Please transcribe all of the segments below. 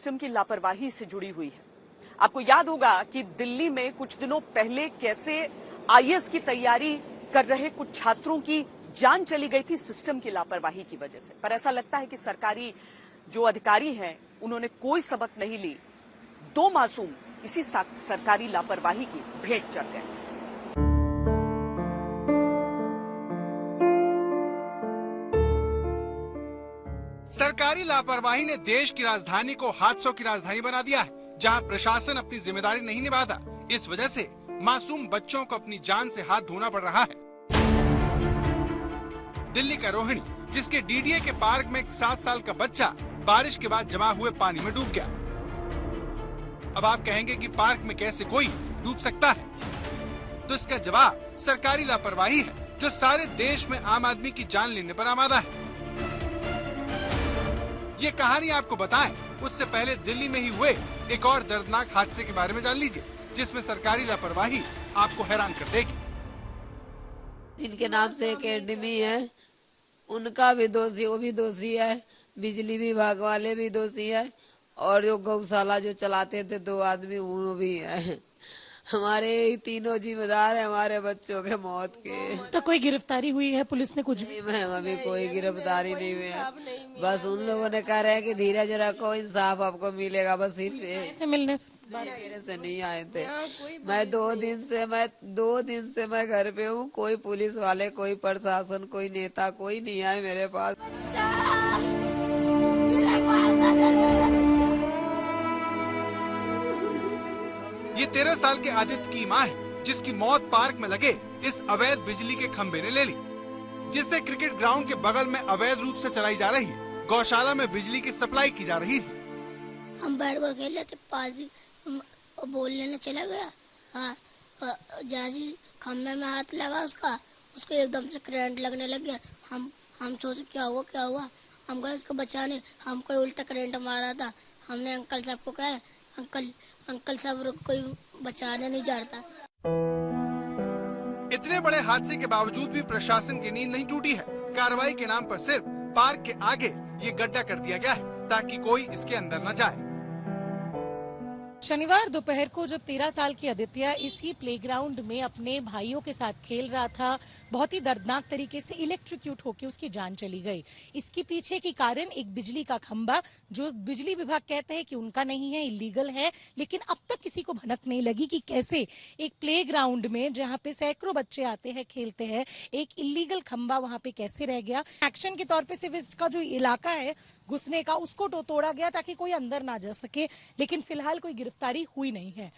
System की लापरवाही से जुड़ी हुई है। आपको याद होगा कि दिल्ली में कुछ दिनों पहले कैसे आईएएस की तैयारी कर रहे कुछ छात्रों की जान चली गई थी सिस्टम की लापरवाही की वजह से। पर ऐसा लगता है कि सरकारी जो अधिकारी हैं उन्होंने कोई सबक नहीं ली। 2 मासूम इसी सरकारी लापरवाही की भेंट चढ़ गए। सरकारी लापरवाही ने देश की राजधानी को हादसों की राजधानी बना दिया है, जहां प्रशासन अपनी जिम्मेदारी नहीं निभाता। इस वजह से मासूम बच्चों को अपनी जान से हाथ धोना पड़ रहा है। दिल्ली का रोहिणी, जिसके डीडीए के पार्क में एक 7 साल का बच्चा बारिश के बाद जमा हुए पानी में डूब गया। अब आप कहेंगे कि पार्क में कैसे कोई डूब सकता है, तो इसका जवाब सरकारी लापरवाही है, जो सारे देश में आम आदमी की जान लेने पर आमादा है। ये कहानी आपको बताएं, उससे पहले दिल्ली में ही हुए एक और दर्दनाक हादसे के बारे में जान लीजिए, जिसमें सरकारी लापरवाही आपको हैरान कर देगी। जिनके नाम से एकेडमी है उनका भी दोषी, वो भी दोषी है, बिजली विभाग वाले भी दोषी है, और जो गौशाला जो चलाते थे 2 आदमी वो भी है। हमारे तीनों जिम्मेदार है हमारे बच्चों के मौत के। तो कोई गिरफ्तारी हुई है? पुलिस ने कुछ भी? मैम अभी कोई गिरफ्तारी नहीं हुई है। बस उन लोगों ने कह रहे हैं कि धीरज रखो, इंसाफ आपको मिलेगा। बस सिर्फ मिलने से नहीं आए थे। मैं 2 दिन से मैं घर पे हूँ। कोई पुलिस वाले, कोई प्रशासन, कोई नेता, कोई नहीं आए मेरे पास। ये 13 साल के आदित्य की मां है, जिसकी मौत पार्क में लगे इस अवैध बिजली के खंभे ने ले ली, जिससे क्रिकेट ग्राउंड के बगल में अवैध रूप से चलाई जा रही गौशाला में बिजली की सप्लाई की जा रही थी। हम बैट बॉल खेल रहे थे, पास ही बॉल लेने चला गया। हाँ, जाजी खंभे में हाथ लगा उसको एकदम से करंट लगने लग गया। हम सोचे क्या हुआ। हम गए उसको बचाने, हमको उल्टा करंट मारा था। हमने अंकल साहब को कहा, अंकल साहब कोई बचाने नहीं जाता। इतने बड़े हादसे के बावजूद भी प्रशासन की नींद नहीं टूटी है। कार्रवाई के नाम पर सिर्फ पार्क के आगे ये गड्ढा कर दिया गया है, ताकि कोई इसके अंदर न जाए। शनिवार दोपहर को जब 13 साल की आदित्य इसी प्लेग्राउंड में अपने भाइयों के साथ खेल रहा था, बहुत ही दर्दनाक तरीके से इलेक्ट्रिक्यूट होकर उसकी जान चली गई। इसके पीछे की कारण एक बिजली का खंभा, जो बिजली विभाग कहते हैं कि उनका नहीं है, इलीगल है, लेकिन अब तक किसी को भनक नहीं लगी कि कैसे एक प्लेग्राउंड में जहां पे सैकड़ों बच्चे आते हैं, खेलते हैं, एक इलीगल खंभा वहां पे कैसे रह गया। एक्शन के तौर पे सिर्फ इसका जो इलाका है घुसने का, उसको तोड़ा गया ताकि कोई अंदर ना जा सके, लेकिन फिलहाल कोई गिरफ्तारी हुई नहीं है।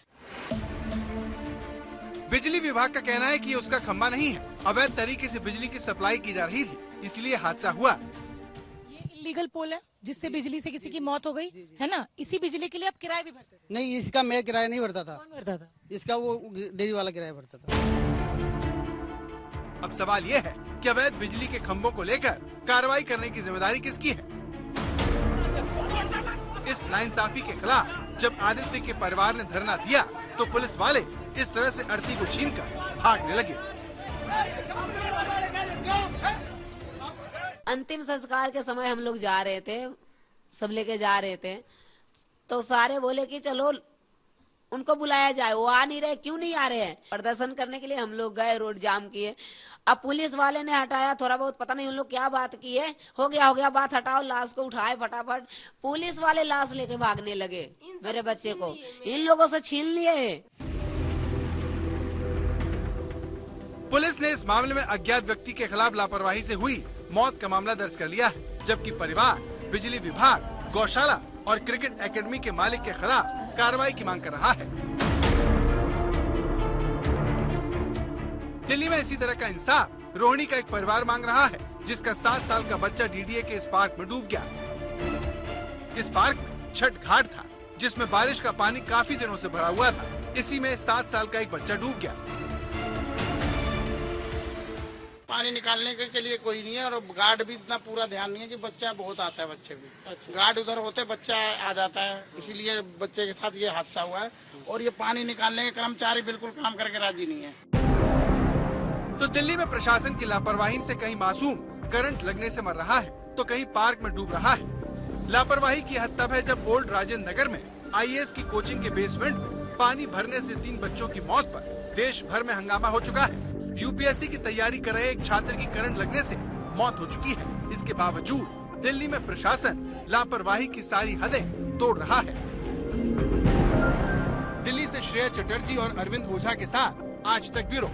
बिजली विभाग का कहना है कि ये उसका खंभा नहीं है, अवैध तरीके से बिजली की सप्लाई की जा रही थी, इसलिए हादसा हुआ। ये इलीगल पोल है जिससे बिजली से किसी की मौत हो गई है ना। इसी बिजली के लिए आप किराया भी भरते थे? नहीं, इसका मैं किराया नहीं भरता था। कौन भरता था? इसका वो डेयरी वाला किराया भरता था। अब सवाल ये है कि अवैध बिजली के खंभों को लेकर कार्रवाई करने की जिम्मेदारी किसकी है। इस नाइंसाफी के खिलाफ जब आदित्य के परिवार ने धरना दिया, तो पुलिस वाले इस तरह से अर्थी को छीनकर भागने लगे। अंतिम संस्कार के समय हम लोग जा रहे थे, सब लेके जा रहे थे, तो सारे बोले कि चलो उनको बुलाया जाए। वो आ नहीं रहे, क्यों नहीं आ रहे हैं? प्रदर्शन करने के लिए हम लोग गए, रोड जाम किए। अब पुलिस वाले ने हटाया थोड़ा बहुत, पता नहीं उन लोग क्या बात की है। हो गया बात, हटाओ, लाश को उठाए फटाफट। पुलिस वाले लाश लेके भागने लगे, मेरे बच्चे को इन लोगों से छीन लिए। पुलिस ने इस मामले में अज्ञात व्यक्ति के खिलाफ लापरवाही से हुई मौत का मामला दर्ज कर लिया है, जबकि परिवार बिजली विभाग, गौशाला और क्रिकेट एकेडमी के मालिक के खिलाफ कार्रवाई की मांग कर रहा है। दिल्ली में इसी तरह का इंसाफ रोहिणी का एक परिवार मांग रहा है, जिसका 7 साल का बच्चा डीडीए के इस पार्क में डूब गया। इस पार्क में छठ घाट था, जिसमें बारिश का पानी काफी दिनों से भरा हुआ था। इसी में 7 साल का एक बच्चा डूब गया। पानी निकालने के लिए कोई नहीं है, और गार्ड भी इतना पूरा ध्यान नहीं है कि बच्चा बहुत आता है, बच्चे भी। अच्छा। गार्ड उधर होते बच्चा आ जाता है, इसीलिए बच्चे के साथ ये हादसा हुआ है। और ये पानी निकालने के कर्मचारी बिल्कुल काम करके राजी नहीं है। तो दिल्ली में प्रशासन की लापरवाही से कहीं मासूम करंट लगने से मर रहा है, तो कहीं पार्क में डूब रहा है। लापरवाही की हद तब है जब ओल्ड राजेंद्र नगर में IAS की कोचिंग के बेसमेंट में पानी भरने से 3 बच्चों की मौत पर देश भर में हंगामा हो चुका है। UPSC की तैयारी कर रहे एक छात्र की करंट लगने से मौत हो चुकी है। इसके बावजूद दिल्ली में प्रशासन लापरवाही की सारी हदें तोड़ रहा है। दिल्ली से श्रेया चटर्जी और अरविंद ओझा के साथ आज तक ब्यूरो।